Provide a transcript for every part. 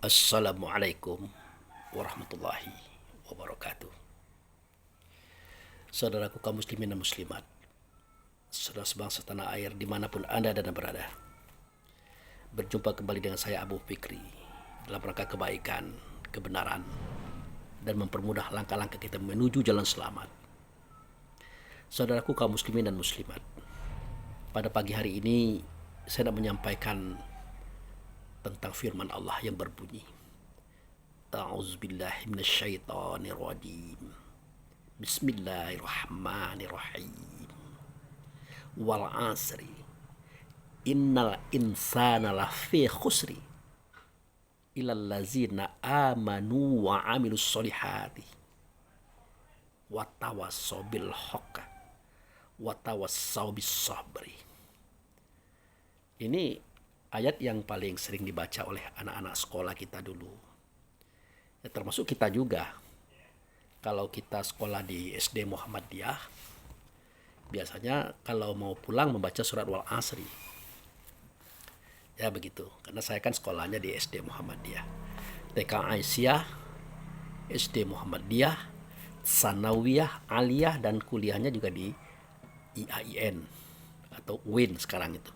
Assalamualaikum warahmatullahi wabarakatuh. Saudaraku kaum muslimin dan muslimat, saudara sebangsa tanah air dimanapun anda dan berada, berjumpa kembali dengan saya Abu Fikri dalam rangka kebaikan, kebenaran, dan mempermudah langkah-langkah kita menuju jalan selamat. Saudaraku kaum muslimin dan muslimat, pada pagi hari ini saya nak menyampaikan tentang firman Allah yang berbunyi, A'udzubillahi minasyaitonirrajim. Bismillahirrahmanirrahim. Wal asri innal insana lafi khusri illal ladzina amanu wa amilus solihati wa tawassaw bil haqqi wa tawassaw bis sabri. Ini ayat yang paling sering dibaca oleh anak-anak sekolah kita dulu. Ya, termasuk kita juga. Kalau kita sekolah di SD Muhammadiyah, biasanya kalau mau pulang membaca surat Wal Asri. Ya begitu, karena saya kan sekolahnya di SD Muhammadiyah. TK Aisyah, SD Muhammadiyah, Sanawiyah, Aliyah, dan kuliahnya juga di IAIN atau UIN sekarang itu.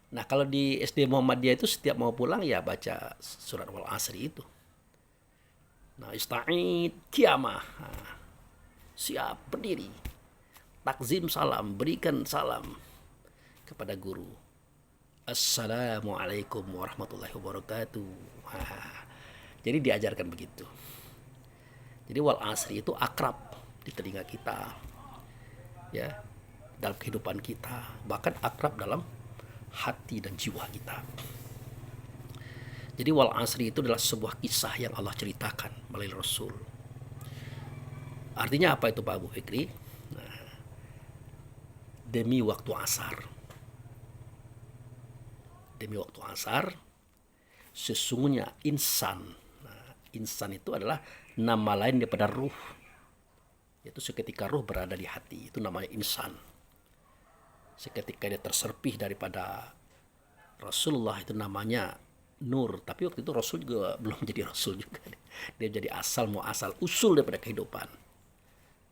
Nah kalau di SD Muhammadiyah itu setiap mau pulang ya baca surat Wal Asri itu. Nah ista'id kiamah, siap berdiri, takzim salam, berikan salam kepada guru. Assalamualaikum warahmatullahi wabarakatuh. Jadi diajarkan begitu. Jadi Wal Asri itu akrab di telinga kita, ya, dalam kehidupan kita, bahkan akrab dalam hati dan jiwa kita. Jadi Wal Asri itu adalah sebuah kisah yang Allah ceritakan melalui Rasul. Artinya apa itu Pak Abu Fikri? Nah, demi waktu asar. Demi waktu asar, sesungguhnya insan. Nah, insan itu adalah nama lain daripada ruh. Yaitu seketika ruh berada di hati, itu namanya insan. Seketika dia terserpih daripada Rasulullah, itu namanya nur. Tapi waktu itu Rasul juga belum jadi Rasul juga. Dia jadi asal muasal, usul daripada kehidupan.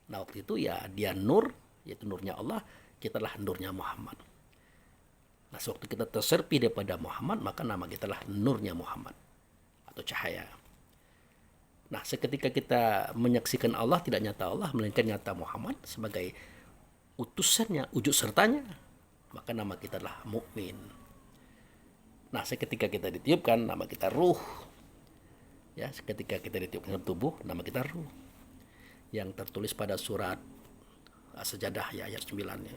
Nah waktu itu ya dia nur, yaitu nurnya Allah, kita adalah nurnya Muhammad. Nah sewaktu kita terserpih daripada Muhammad, maka nama kita adalah nurnya Muhammad atau cahaya. Nah seketika kita menyaksikan Allah, tidak nyata Allah, melainkan nyata Muhammad sebagai utusannya, wujud sertanya, maka nama kita adalah mukmin. Nah seketika kita ditiupkan, nama kita ruh. Ya, seketika kita ditiupkan tubuh, nama kita ruh. Yang tertulis pada surat As-Sajadah ya, ayat 9 ya.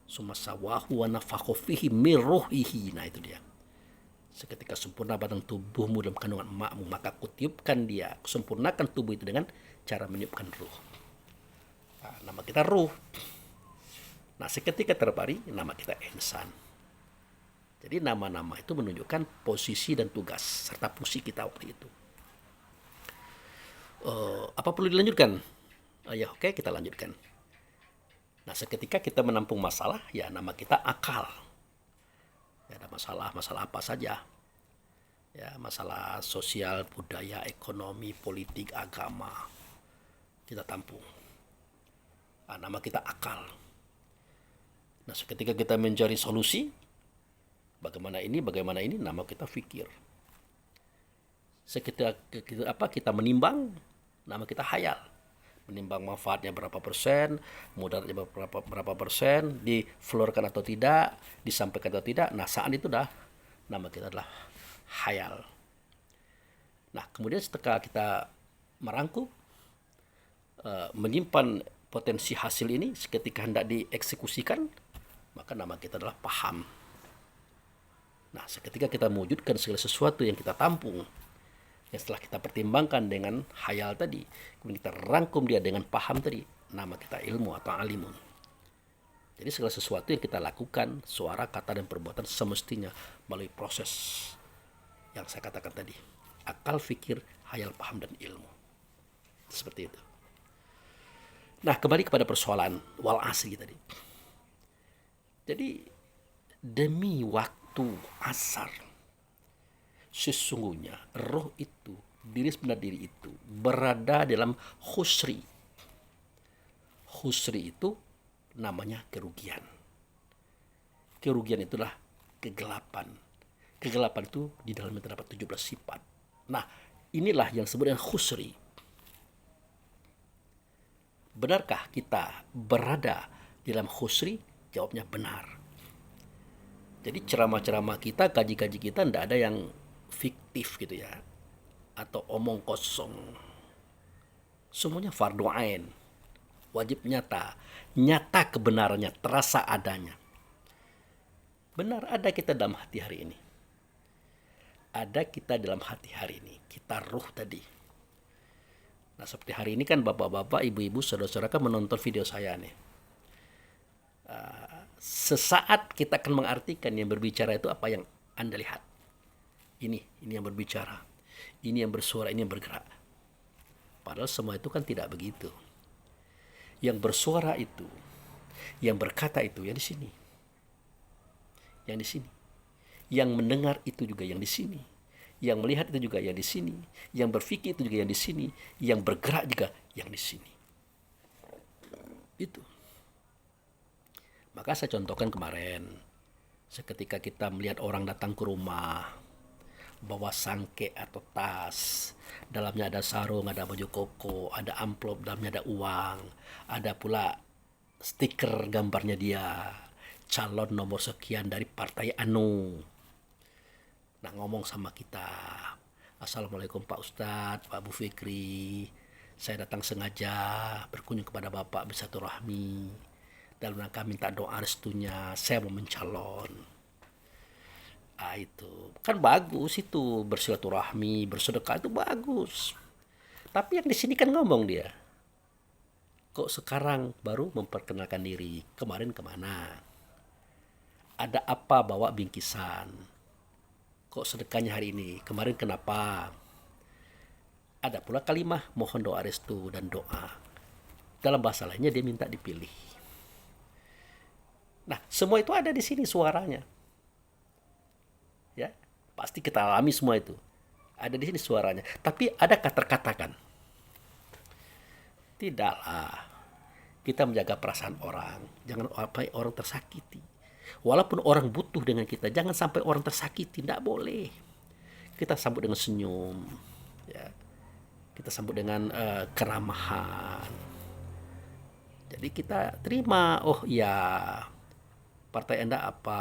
Sumasawahu wa nafakhu fihi min ruhihi. Nah itu dia. Seketika sempurna batang tubuhmu dalam kandungan emakmu, maka kutiupkan dia, sempurnakan tubuh itu dengan cara meniupkan ruh. Nah, nama kita ruh. Nah seketika terpari, nama kita insan. Jadi nama-nama itu menunjukkan posisi dan tugas serta fungsi kita waktu itu. Apa perlu dilanjutkan? Ya oke, kita lanjutkan. Nah seketika kita menampung masalah, ya nama kita akal. Ya, ada masalah apa saja. Ya, masalah sosial, budaya, ekonomi, politik, agama, kita tampung. Nah, nama kita akal. Nah seketika kita mencari solusi, bagaimana ini, nama kita fikir. Seketika kita menimbang, nama kita hayal. Menimbang manfaatnya berapa persen, mudaratnya berapa persen, diflorkan atau tidak, disampaikan atau tidak. Nah saat itu dah nama kita adalah hayal. Nah kemudian setelah kita merangkum, menyimpan potensi hasil ini, seketika hendak dieksekusikan, maka nama kita adalah paham. Nah seketika kita mewujudkan segala sesuatu yang kita tampung, yang setelah kita pertimbangkan dengan hayal tadi, kemudian kita rangkum dia dengan paham tadi, nama kita ilmu atau alimun. Jadi segala sesuatu yang kita lakukan, suara, kata, dan perbuatan semestinya melalui proses yang saya katakan tadi. Akal, fikir, hayal, paham, dan ilmu. Seperti itu. Nah kembali kepada persoalan Wal Asri tadi. Jadi demi waktu asar, Sesungguhnya roh itu, diri sebenar diri itu berada dalam khusri. Khusri itu namanya kerugian. Kerugian itulah kegelapan. Kegelapan itu di dalamnya terdapat 17 sifat. Nah, inilah yang disebut dengan khusri. Benarkah kita berada di dalam khusri? Jawabnya benar. Jadi ceramah-ceramah kita, kaji-kaji kita tidak ada yang fiktif gitu ya, atau omong kosong. Semuanya fardu ain, wajib nyata, nyata kebenarannya, terasa adanya. Benar ada kita dalam hati hari ini. Ada kita dalam hati hari ini, kita ruh tadi. Nah seperti hari ini kan bapak-bapak, ibu-ibu, saudara-saudara kan menonton video saya nih. Sesaat kita akan mengartikan yang berbicara itu apa yang Anda lihat. Ini yang berbicara, ini yang bersuara, ini yang bergerak. Padahal semua itu kan tidak begitu. Yang bersuara itu, yang berkata itu yang di sini. Yang di sini. Yang mendengar itu juga yang di sini. Yang melihat itu juga yang di sini. Yang berpikir itu juga yang di sini. Yang bergerak juga yang di sini. Itu. Maka saya contohkan kemarin, seketika kita melihat orang datang ke rumah, bawa sangke atau tas, dalamnya ada sarung, ada baju koko, ada amplop, dalamnya ada uang, ada pula stiker gambarnya dia, calon nomor sekian dari partai anu. Nah ngomong sama kita, Assalamualaikum Pak Ustadz, Pak Bu Fikri, saya datang sengaja berkunjung kepada Bapak bersilaturahmi dalam rangka minta doa restunya, saya mau mencalon. Itu kan bagus, itu bersilaturahmi, bersedekah itu bagus. Tapi yang di sini kan ngomong dia, kok sekarang baru memperkenalkan diri, kemarin kemana? Ada apa bawa bingkisan? Kok sedekahnya hari ini, kemarin kenapa? Ada pula kalimat mohon doa restu dan doa. Dalam bahasa lainnya dia minta dipilih. Nah, semua itu ada di sini suaranya. Ya, pasti kita alami semua itu. Ada di sini suaranya. Tapi adakah terkatakan? Tidaklah. Kita menjaga perasaan orang. Jangan sampai orang tersakiti. Walaupun orang butuh dengan kita, jangan sampai orang tersakiti. Tidak boleh. Kita sambut dengan senyum. Ya. Kita sambut dengan keramahan. Jadi kita terima. Oh iya, partai Anda apa,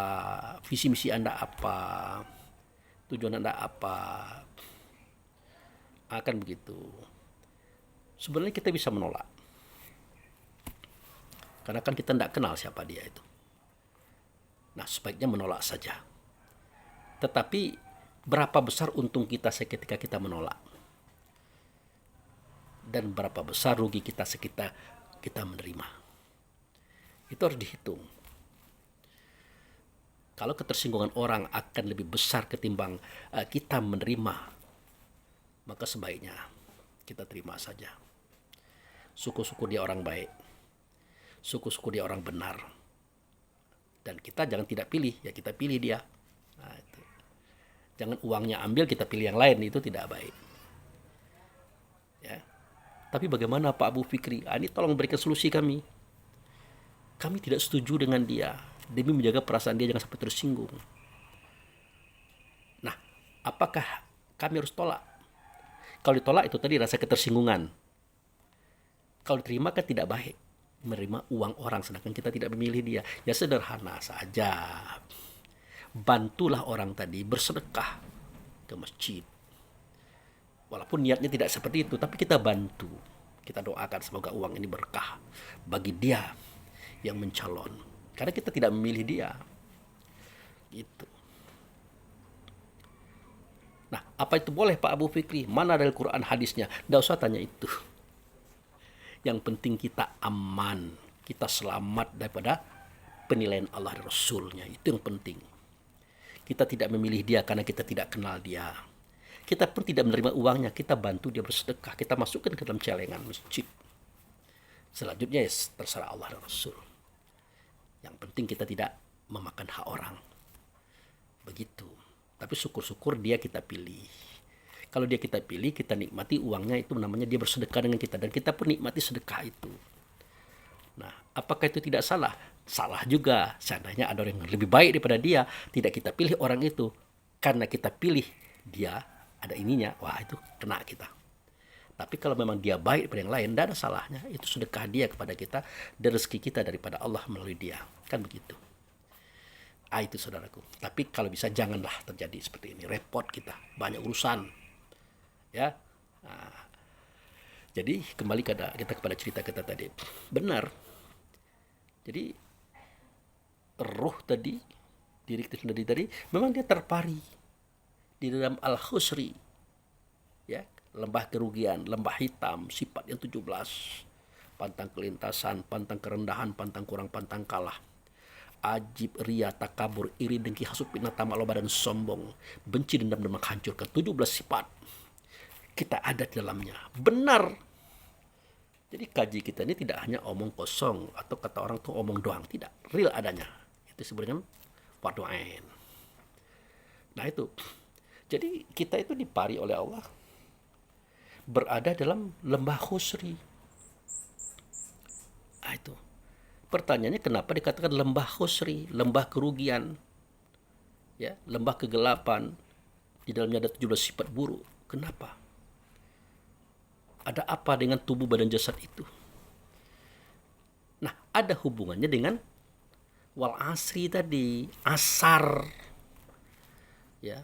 visi misi Anda apa, tujuan Anda apa, akan begitu. Sebenarnya kita bisa menolak, karena kan kita tidak kenal siapa dia itu. Nah sebaiknya menolak saja. Tetapi berapa besar untung kita seketika kita menolak, dan berapa besar rugi kita seketika kita menerima, itu harus dihitung. Kalau ketersinggungan orang akan lebih besar ketimbang kita menerima, maka sebaiknya kita terima saja. Suku-suku dia orang baik, suku-suku dia orang benar, dan kita jangan tidak pilih, ya kita pilih dia. Nah, itu. Jangan uangnya ambil kita pilih yang lain, itu tidak baik. Ya. Tapi bagaimana Pak Bu Fikri? Ini tolong berikan solusi kami. Kami tidak setuju dengan dia. Demi menjaga perasaan dia jangan sampai tersinggung. Nah, apakah kami harus tolak? Kalau ditolak itu tadi rasa ketersinggungan. Kalau diterima kan tidak baik. Menerima uang orang sedangkan kita tidak memilih dia. Ya sederhana saja. Bantulah orang tadi bersedekah ke masjid. Walaupun niatnya tidak seperti itu, tapi kita bantu. Kita doakan semoga uang ini berkah bagi dia yang mencalon. Karena kita tidak memilih dia. Gitu. Nah, apa itu boleh Pak Abu Fikri? Mana dari Quran hadisnya? Tidak usah tanya itu. Yang penting kita aman. Kita selamat daripada penilaian Allah dan Rasulnya. Itu yang penting. Kita tidak memilih dia karena kita tidak kenal dia. Kita pun tidak menerima uangnya. Kita bantu dia bersedekah. Kita masukkan ke dalam celengan masjid. Selanjutnya ya terserah Allah dan Rasul. Yang penting kita tidak memakan hak orang. Begitu. Tapi syukur-syukur dia kita pilih. Kalau dia kita pilih, kita nikmati uangnya, itu namanya dia bersedekah dengan kita. Dan kita pun nikmati sedekah itu. Nah, apakah itu tidak salah? Salah juga. Seandainya ada orang yang lebih baik daripada dia, tidak kita pilih orang itu. Karena kita pilih dia, ada ininya, wah itu kena kita. Tapi kalau memang dia baik daripada yang lain, tidak ada salahnya. Itu sedekah dia kepada kita, dan rezeki kita daripada Allah melalui dia. Kan begitu. Itu saudaraku. Tapi kalau bisa janganlah terjadi seperti ini. Repot kita, banyak urusan. Ya. Nah, jadi kembali kita kepada cerita kita tadi. Benar. Jadi ruh tadi, diri kita sendiri tadi, memang dia terpari di dalam al-khusri, ya, lembah kerugian, lembah hitam, sifat yang 17, pantang kelintasan, pantang kerendahan, pantang kurang, pantang kalah, ajib, ria, takabur, iri, dengki, hasud, fitnah, tamak, loba, dan sombong, benci, dendam, dan menghancurkan. 17 sifat kita ada di dalamnya. Benar. Jadi kaji kita ini tidak hanya omong kosong atau kata orang tuh omong doang, tidak, real adanya. Itu sebenarnya fardu ain. Nah itu. Jadi kita itu dipari oleh Allah berada dalam lembah khusri. Itu. Pertanyaannya kenapa dikatakan lembah khusri, lembah kerugian, ya, lembah kegelapan, di dalamnya ada 17 sifat buruk. Kenapa? Ada apa dengan tubuh badan jasad itu? Nah, ada hubungannya dengan wal asri tadi, asar. Ya,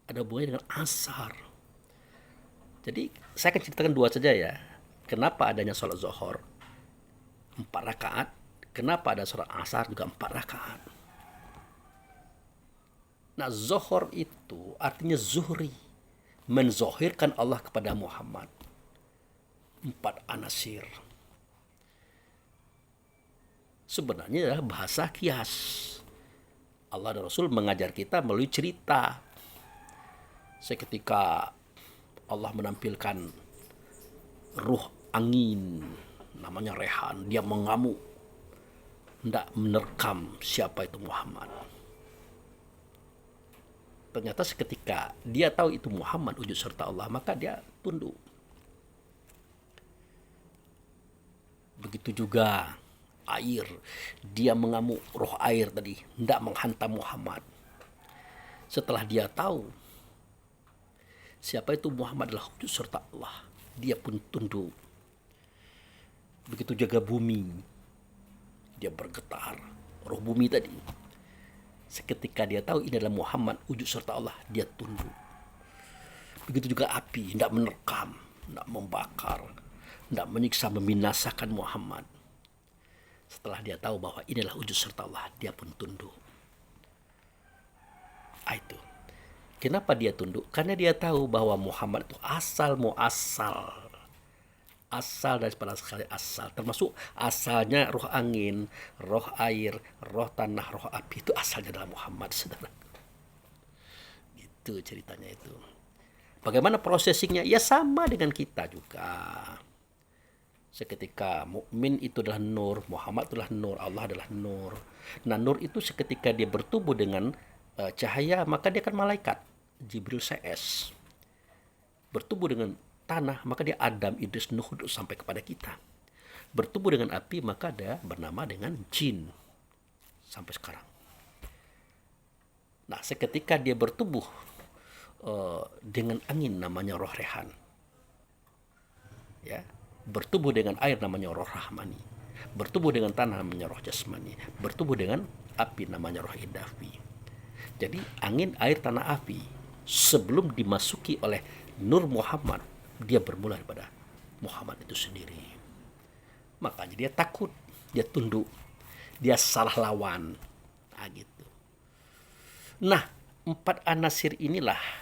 ada hubungannya dengan asar. Jadi, saya akan ceritakan dua saja ya. Kenapa adanya sholat zuhur 4 rakaat? Kenapa ada sholat asar juga 4 rakaat? Nah, zuhur itu artinya zuhri, menzohirkan Allah kepada Muhammad. 4 anasir. Sebenarnya adalah bahasa kias. Allah dan Rasul mengajar kita melalui cerita. Seketika Allah menampilkan ruh angin, namanya Rehan. Dia mengamuk, hendak menerkam siapa itu Muhammad. Ternyata seketika dia tahu itu Muhammad wujud serta Allah, maka dia tunduk. Begitu juga air, dia mengamuk, roh air tadi hendak menghantam Muhammad. Setelah dia tahu siapa itu Muhammad adalah wujud serta Allah, dia pun tunduk. Begitu juga bumi, dia bergetar, roh bumi tadi. Seketika dia tahu ini adalah Muhammad wujud serta Allah, dia tunduk. Begitu juga api, hendak menerkam, hendak membakar, hendak menyiksa, membinasakan Muhammad. Setelah dia tahu bahwa inilah wujud serta Allah, dia pun tunduk. Itu. Kenapa dia tunduk? Karena dia tahu bahwa Muhammad itu asal muasal. Asal daripada sekali asal. Termasuk asalnya roh angin, roh air, roh tanah, roh api. Itu asalnya adalah Muhammad, saudara. Itu ceritanya itu. Bagaimana prosesingnya? Ya sama dengan kita juga. Seketika mukmin itu adalah nur, Muhammad adalah nur, Allah adalah nur. Nah, nur itu seketika dia bertumbuh dengan cahaya, maka dia akan malaikat, Jibril CS. Bertumbuh dengan tanah, maka dia Adam, Idris, Nuh, sampai kepada kita. Bertumbuh dengan api, maka dia bernama dengan jin sampai sekarang. Nah, seketika dia bertumbuh dengan angin, namanya roh Rehan. Ya. Bertubuh dengan air namanya roh rahmani, bertubuh dengan tanah namanya roh jasmani, bertubuh dengan api namanya roh idafi. Jadi angin, air, tanah, api sebelum dimasuki oleh Nur Muhammad, dia bermula daripada Muhammad itu sendiri. Makanya dia takut, dia tunduk, dia salah lawan. Gitu. Nah, 4 anasir inilah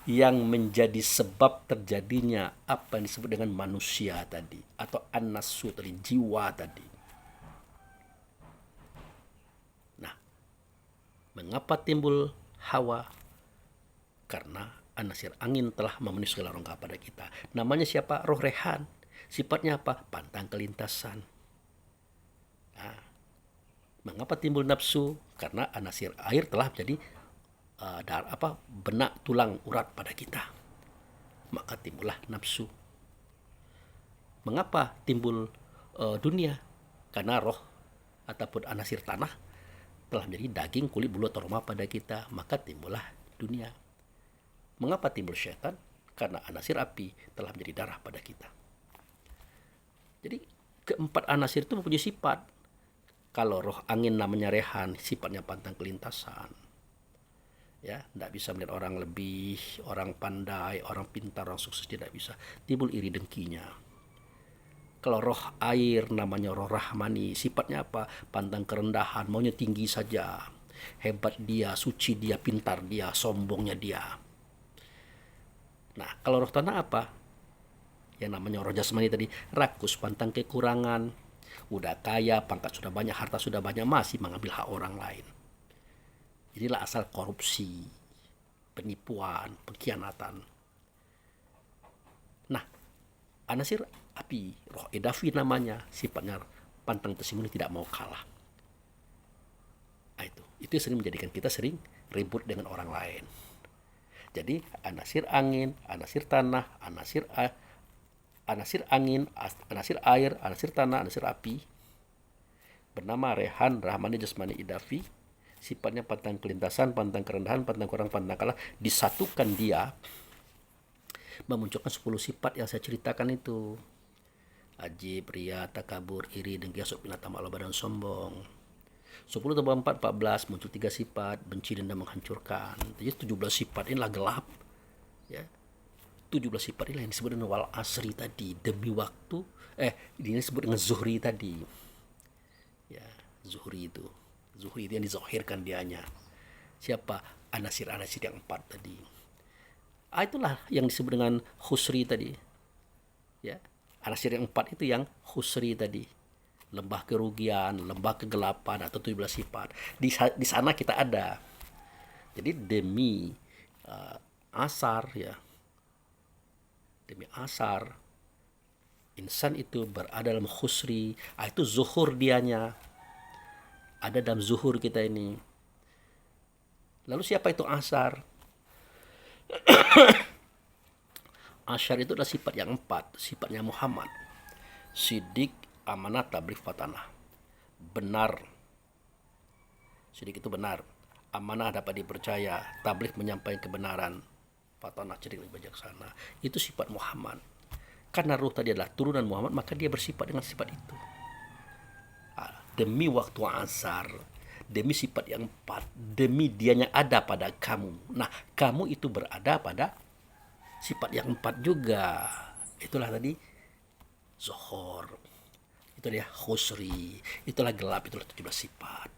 yang menjadi sebab terjadinya apa yang disebut dengan manusia tadi, atau an-nasu tadi, jiwa tadi. Nah, mengapa timbul hawa? Karena an-nasir angin telah memenuhi segala rongga pada kita. Namanya siapa? Roh Rehan. Sifatnya apa? Pantang kelintasan. Nah, mengapa timbul nafsu? Karena an-nasir air telah menjadi benak tulang urat pada kita, maka timbullah nafsu. Mengapa timbul dunia? Karena roh ataupun anasir tanah telah menjadi daging, kulit, bulu atau roma pada kita, maka timbullah dunia. Mengapa timbul syaitan? Karena anasir api telah menjadi darah pada kita. Jadi keempat anasir itu mempunyai sifat. Kalau roh angin namanya rehan, sifatnya pantang kelintasan. Ya, tidak bisa melihat orang lebih, orang pandai, orang pintar, orang sukses, tidak bisa. Timbul iri dengkinya. Kalau roh air namanya roh rahmani, sifatnya apa? Pantang kerendahan, maunya tinggi saja. Hebat dia, suci dia, pintar dia, sombongnya dia. Nah, kalau roh tanah apa? Yang namanya roh jasmani tadi, rakus, pantang kekurangan. Udah kaya, pangkat sudah banyak, harta sudah banyak, masih mengambil hak orang lain. Inilah asal korupsi, penipuan, pengkhianatan. Nah, anasir api, roh edafi namanya, sifatnya pantang tersembunyi, tidak mau kalah. Nah, itu sering menjadikan kita sering ribut dengan orang lain. Jadi anasir angin, anasir tanah, anasir angin, anasir air, anasir tanah, anasir api, bernama rehan, rahmani, jasmani, idafi, sifatnya pantang kelintasan, pantang kerendahan, pantang kurang, pantang kalah, disatukan dia memunculkan 10 sifat yang saya ceritakan itu. Ajib, ria, takabur, iri, dengki, hasut, binatang, malu, dan sombong. 10 tambah 4, 14, muncul 3 sifat, benci, dendam, menghancurkan. Jadi 17 sifat, inilah gelap. Ya. 17 sifat inilah yang disebut dengan wal asri tadi, demi waktu. Ini disebut dengan zuhri tadi. Ya, zuhri itu yang dizohirkan dianya. Siapa? Anasir-anasir yang 4 tadi. Itulah yang disebut dengan khusri tadi. Ya, anasir yang 4 itu yang khusri tadi. Lembah kerugian, lembah kegelapan, atau 17 sifat. Di sana kita ada. Jadi demi asar, ya. Demi asar, insan itu berada dalam khusri. Itu zuhur dianya. Ada dalam zuhur kita ini. Lalu siapa itu asar? Asyar itu adalah sifat yang 4, sifatnya Muhammad. Sidik, amanah, tabligh, fatanah. Benar. Sidik itu benar. Amanah dapat dipercaya. Tabligh menyampaikan kebenaran. Fatanah cerdik dan bijaksana. Itu sifat Muhammad. Karena ruh tadi adalah turunan Muhammad, maka dia bersifat dengan sifat itu. Demi waktu asar, demi sifat yang 4, demi dianya ada pada kamu. Nah, kamu itu berada pada sifat yang 4 juga. Itulah tadi zuhur, itu dia khusri, itulah gelap, itulah 17 sifat.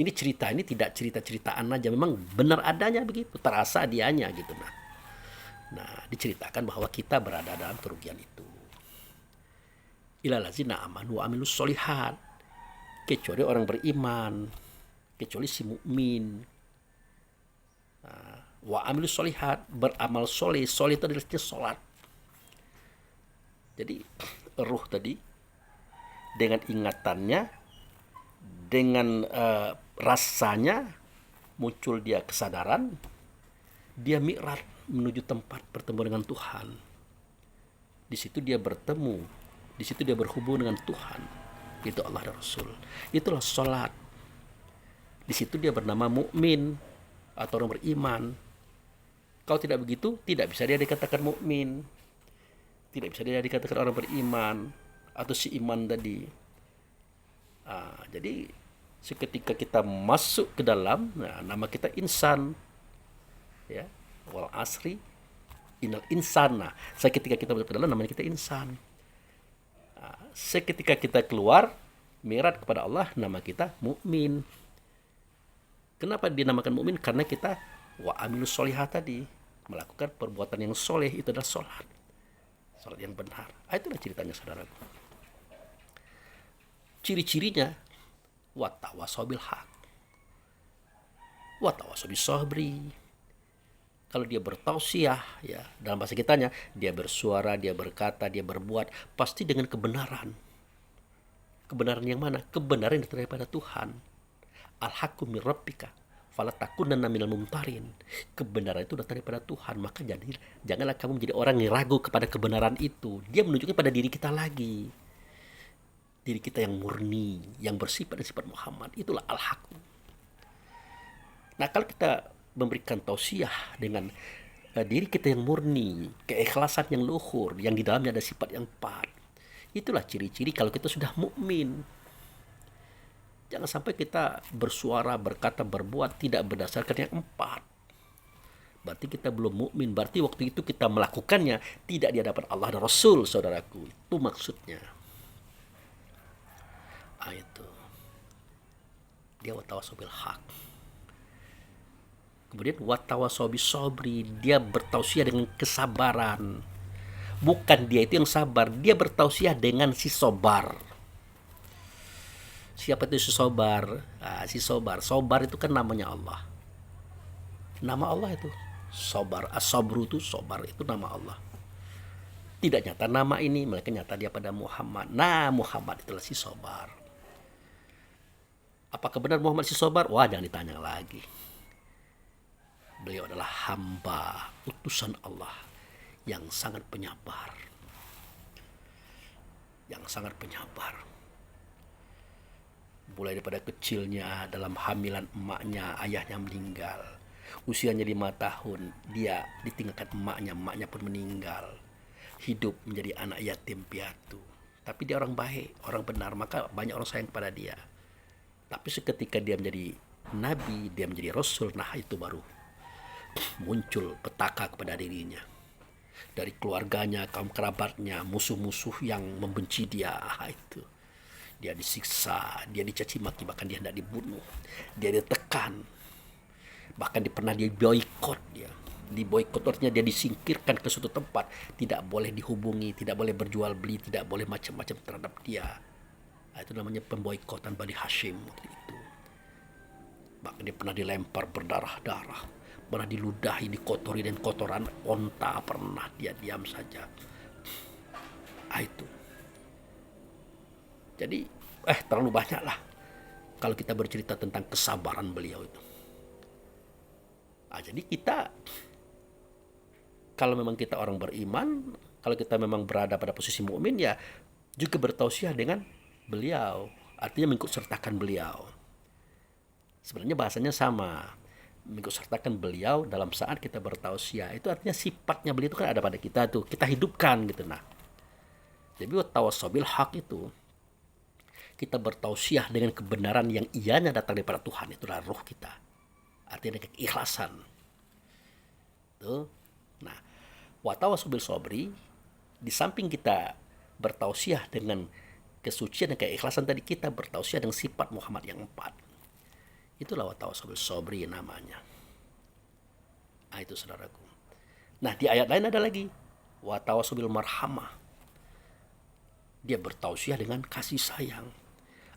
Ini cerita, ini tidak cerita-ceritaan aja, memang benar adanya begitu, terasa dianya gitu. Nah, diceritakan bahwa kita berada dalam kerugian itu. Ilal ladzina amanu wa amilus sholihat, kecuali orang beriman, kecuali si mukmin. Wa amilus sholihat, beramal soleh. Soleh itu adalah sholat. Jadi ruh tadi dengan ingatannya, dengan rasanya, muncul dia kesadaran, dia mi'raj menuju tempat bertemu dengan Tuhan. Di situ dia bertemu, di situ dia berhubung dengan Tuhan. Itu Allah dan Rasul. Itulah sholat. Di situ dia bernama mukmin atau orang beriman. Kalau tidak begitu, tidak bisa dia dikatakan mukmin. Tidak bisa dia dikatakan orang beriman atau si iman tadi. Jadi seketika kita masuk ke dalam, nama kita insan. Ya, wal asri innal insana. Seketika kita masuk ke dalam, namanya kita insan. Seketika kita keluar mi'raj kepada Allah, nama kita mukmin. Kenapa dinamakan mukmin? Karena kita wa amilus sholihat tadi, melakukan perbuatan yang soleh, itu adalah sholat yang benar. Itulah ceritanya, saudaraku. Ciri-cirinya wa tawassaw bil haq, wa tawassaw bis sabri. Kalau dia bertausiah, ya, dalam bahasa kitanya, dia bersuara, dia berkata, dia berbuat, pasti dengan kebenaran. Kebenaran yang mana? Kebenaran yang daripada Tuhan. Al-haqqu min rabbika fala takunanna minal mumtarin. Kebenaran itu datang daripada Tuhan, maka janganlah kamu menjadi orang yang ragu kepada kebenaran itu. Dia menunjukkan pada diri kita lagi. Diri kita yang murni, yang bersifat dan sifat Muhammad, itulah al-haq. Nah, kalau kita memberikan tausiah dengan diri kita yang murni, keikhlasan yang luhur, yang di dalamnya ada sifat yang 4, itulah ciri-ciri kalau kita sudah mukmin. Jangan sampai kita bersuara, berkata, berbuat tidak berdasarkan yang 4. Berarti kita belum mukmin. Berarti waktu itu kita melakukannya tidak di hadapan Allah dan Rasul, saudaraku. Itu maksudnya. Itu. Dia watawasobil haq. Kemudian watawasobil sobri. Dia bertausiah dengan kesabaran. Bukan dia itu yang sabar. Dia bertausiah dengan si sobar. Siapa itu si sobar? Si sobar. Sobar itu kan namanya Allah. Nama Allah itu. Sobar. As-sobru itu sobar. Itu nama Allah. Tidak nyata nama ini. Mereka nyata dia pada Muhammad. Nah, Muhammad itulah si sobar. Apakah benar Muhammad si sobar? Wah, jangan ditanya lagi. Beliau adalah hamba, utusan Allah yang sangat penyabar. Yang sangat penyabar. Mulai daripada kecilnya dalam hamilan emaknya, ayahnya meninggal. Usianya 5 tahun, dia ditinggalkan emaknya pun meninggal. Hidup menjadi anak yatim piatu. Tapi dia orang baik, orang benar, maka banyak orang sayang kepada dia. Tapi seketika dia menjadi nabi, dia menjadi rasul, nah itu baru muncul petaka kepada dirinya. Dari keluarganya, kaum kerabatnya, musuh-musuh yang membenci dia, itu. Dia disiksa, dia dicaci maki, bahkan dia hendak dibunuh. Dia ditekan. Bahkan pernah dia boikot dia. Di boikot artinya dia disingkirkan ke suatu tempat, tidak boleh dihubungi, tidak boleh berjual beli, tidak boleh macam-macam terhadap dia. Itu namanya pemboikotan Bani Hashim waktu itu. Bahkan dia pernah dilempar berdarah-darah, pernah diludahi, dikotori dan kotoran onta, pernah dia diam saja. Itu. Jadi terlalu banyak lah kalau kita bercerita tentang kesabaran beliau itu. Jadi kita, kalau memang kita orang beriman, kalau kita memang berada pada posisi mukmin, ya juga bertausiah dengan beliau, artinya mengikut sertakan beliau. Sebenarnya bahasanya sama, mengikut sertakan beliau dalam saat kita bertausiah. Itu artinya sifatnya beliau itu kan ada pada kita tuh, kita hidupkan gitu. Nah, jadi tawasobil haq itu kita bertausiah dengan kebenaran yang ianya datang daripada Tuhan, itulah roh kita. Artinya dengan keikhlasan. Tuh. Nah, watawasobil sobri, di samping kita bertausiah dengan kesucian dan keikhlasan tadi, kita bertausiah dengan sifat Muhammad yang 4. Itulah watawasobil sobri namanya. Itu saudaraku. Nah, di ayat lain ada lagi watawasobil marhamah. Dia bertausiah dengan kasih sayang.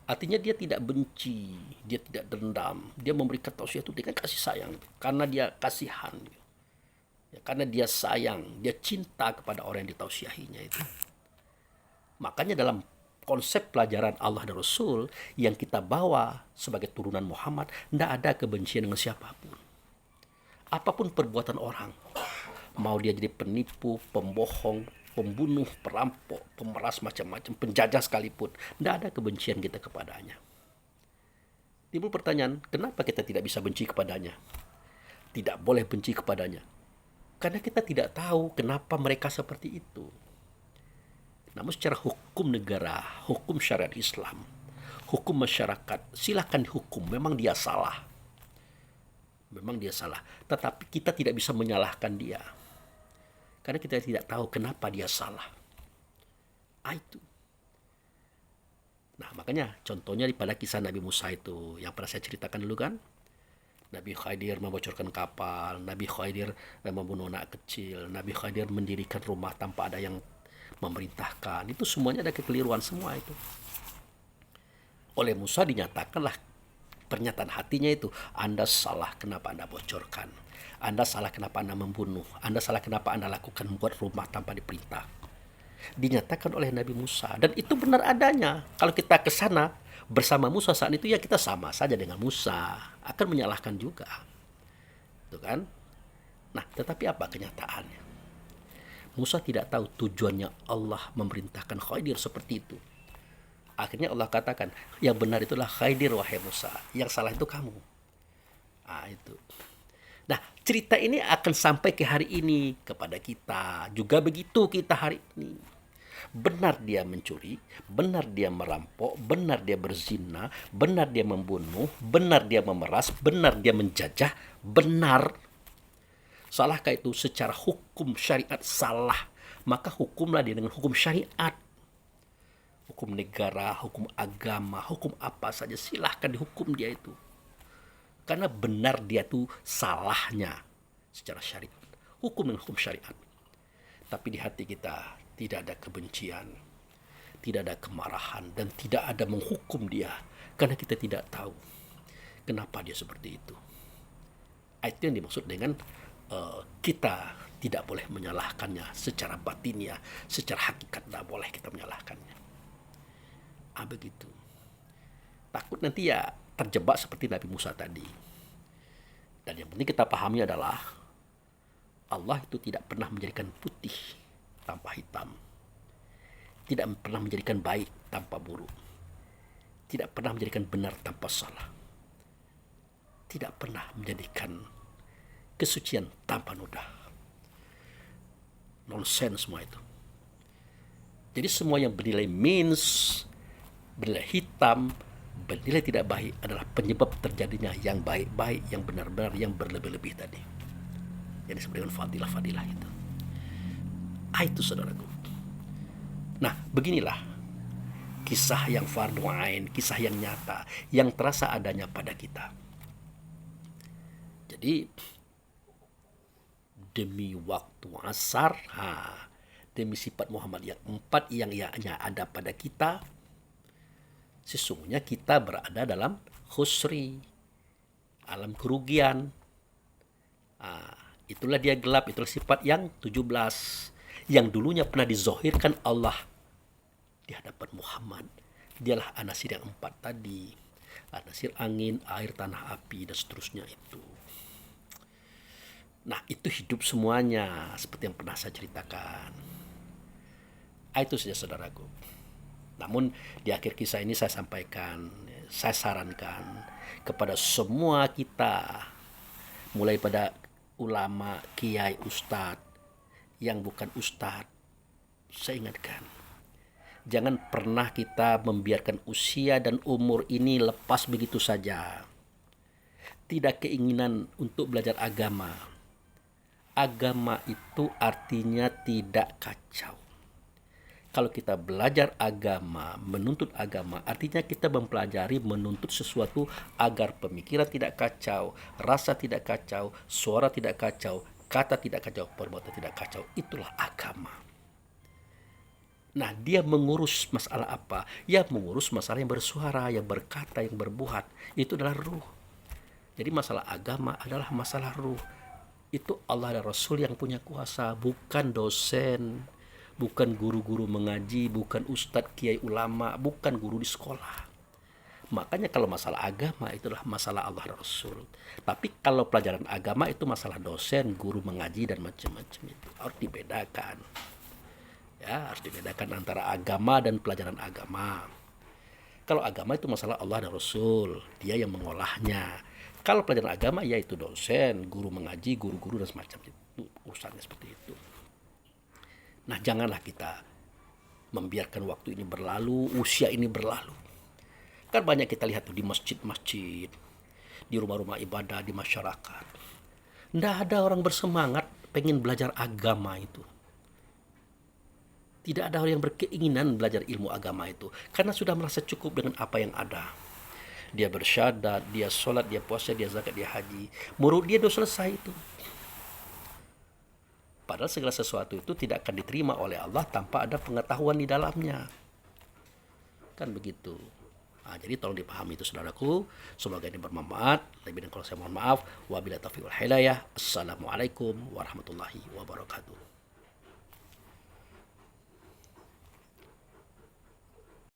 Artinya dia tidak benci, dia tidak dendam, dia memberikan tausiah itu dengan kasih sayang, karena dia kasihan, ya, karena dia sayang, dia cinta kepada orang yang ditausiahinya itu. Makanya dalam konsep pelajaran Allah dan Rasul yang kita bawa sebagai turunan Muhammad, tidak ada kebencian dengan siapapun. Apapun perbuatan orang, mau dia jadi penipu, pembohong, pembunuh, perampok, pemeras, macam-macam, penjajah sekalipun, tidak ada kebencian kita kepadanya. Timbul pertanyaan, kenapa kita tidak bisa benci kepadanya? Tidak boleh benci kepadanya. Karena kita tidak tahu kenapa mereka seperti itu. Namun secara hukum negara, hukum syariat Islam, hukum masyarakat, silakan dihukum, memang dia salah. Memang dia salah. Tetapi kita tidak bisa menyalahkan dia. Karena kita tidak tahu kenapa dia salah. Itu. Nah, makanya contohnya pada kisah Nabi Musa itu yang pernah saya ceritakan dulu kan. Nabi Khidir membocorkan kapal, Nabi Khidir membunuh anak kecil, Nabi Khidir mendirikan rumah tanpa ada yang memerintahkan. Itu semuanya ada kekeliruan semua itu. Oleh Musa dinyatakanlah pernyataan hatinya itu, Anda salah kenapa Anda bocorkan. Anda salah kenapa Anda membunuh. Anda salah kenapa Anda lakukan membuat rumah tanpa diperintah. Dinyatakan oleh Nabi Musa. Dan itu benar adanya. Kalau kita ke sana bersama Musa saat itu, ya kita sama saja dengan Musa. akan menyalahkan juga. Itu kan? Nah, tetapi apa kenyataannya? Musa tidak tahu tujuannya Allah memerintahkan Khidir seperti itu. Akhirnya Allah katakan, yang benar itulah Khidir wahai Musa, yang salah itu kamu. Itu. Nah, cerita ini akan sampai ke hari ini kepada kita. Juga begitu kita hari ini. Benar dia mencuri, benar dia merampok, benar dia berzina, benar dia membunuh, benar dia memeras, benar dia menjajah, benar. Salahkah itu secara hukum syariat salah? Maka hukumlah dia dengan hukum syariat. Hukum negara, hukum agama, hukum apa saja silahkan dihukum dia itu. Karena benar dia itu salahnya secara syariat. Hukum dengan hukum syariat. Tapi di hati kita tidak ada kebencian, tidak ada kemarahan, dan tidak ada menghukum dia. Karena kita tidak tahu kenapa dia seperti itu. Itu yang dimaksud dengan kita tidak boleh menyalahkannya secara batinnya, secara hakikat tidak boleh kita menyalahkannya. Begitu. Takut nanti ya terjebak seperti Nabi Musa tadi. Dan yang penting kita pahami adalah Allah itu tidak pernah menjadikan putih tanpa hitam. Tidak pernah menjadikan baik tanpa buruk. Tidak pernah menjadikan benar tanpa salah. Tidak pernah menjadikan kesucian tanpa noda. Nonsense semua itu. Jadi semua yang bernilai minus, bernilai hitam, bernilai tidak baik adalah penyebab terjadinya yang baik-baik, yang benar-benar, yang berlebih-lebih tadi. Yang disebut dengan fadilah-fadilah itu. Itu saudaraku. Nah, beginilah kisah yang fardhu ain, kisah yang nyata, yang terasa adanya pada kita. Jadi demi waktu asar, demi sifat Muhammad yang 4 yang ada pada kita, sesungguhnya kita berada dalam khusri, alam kerugian. Itulah dia gelap, itulah sifat yang 17 yang dulunya pernah dizohirkan Allah di hadapan Muhammad. Dialah anasir yang 4 tadi, anasir angin, air, tanah, api, dan seterusnya itu. Nah, itu hidup semuanya seperti yang pernah saya ceritakan. Itu saja saudaraku. Namun di akhir kisah ini saya sampaikan, saya sarankan kepada semua kita, mulai pada ulama, kiai, ustadz, yang bukan ustadz, saya ingatkan, jangan pernah kita membiarkan usia dan umur ini lepas begitu saja. Tidak keinginan untuk belajar agama. Agama itu artinya tidak kacau. Kalau kita belajar agama, menuntut agama, artinya kita mempelajari, menuntut sesuatu agar pemikiran tidak kacau, rasa tidak kacau, suara tidak kacau, kata tidak kacau, perbuatan tidak kacau. Itulah agama. Nah, dia mengurus masalah apa? Ya, mengurus masalah yang bersuara, yang berkata, yang berbuat. Itu adalah ruh. Jadi masalah agama adalah masalah ruh. Itu Allah dan Rasul yang punya kuasa, bukan dosen, bukan guru-guru mengaji, bukan ustadz, kiai, ulama, bukan guru di sekolah. Makanya kalau masalah agama itulah masalah Allah dan Rasul. Tapi kalau pelajaran agama itu masalah dosen, guru mengaji, dan macam-macam itu. Harus dibedakan. Ya, harus dibedakan antara agama dan pelajaran agama. Kalau agama itu masalah Allah dan Rasul, dia yang mengolahnya. Kalau pelajaran agama yaitu dosen, guru mengaji, guru-guru dan semacam itu, urusannya seperti itu. Nah, janganlah kita membiarkan waktu ini berlalu, usia ini berlalu. Kan banyak kita lihat tuh di masjid-masjid, di rumah-rumah ibadah, di masyarakat. Nggak ada orang bersemangat pengen belajar agama itu. Tidak ada orang yang berkeinginan belajar ilmu agama itu, karena sudah merasa cukup dengan apa yang ada. Dia bersyahadat, dia sholat, dia puasa, dia zakat, dia haji. Menurut dia sudah selesai itu. Padahal segala sesuatu itu tidak akan diterima oleh Allah tanpa ada pengetahuan di dalamnya. Kan begitu. Jadi tolong dipahami itu saudaraku. Semoga ini bermanfaat. Lebih dan kalau saya mohon maaf. Wabillahi taufiq wal hidayah. Assalamualaikum warahmatullahi wabarakatuh.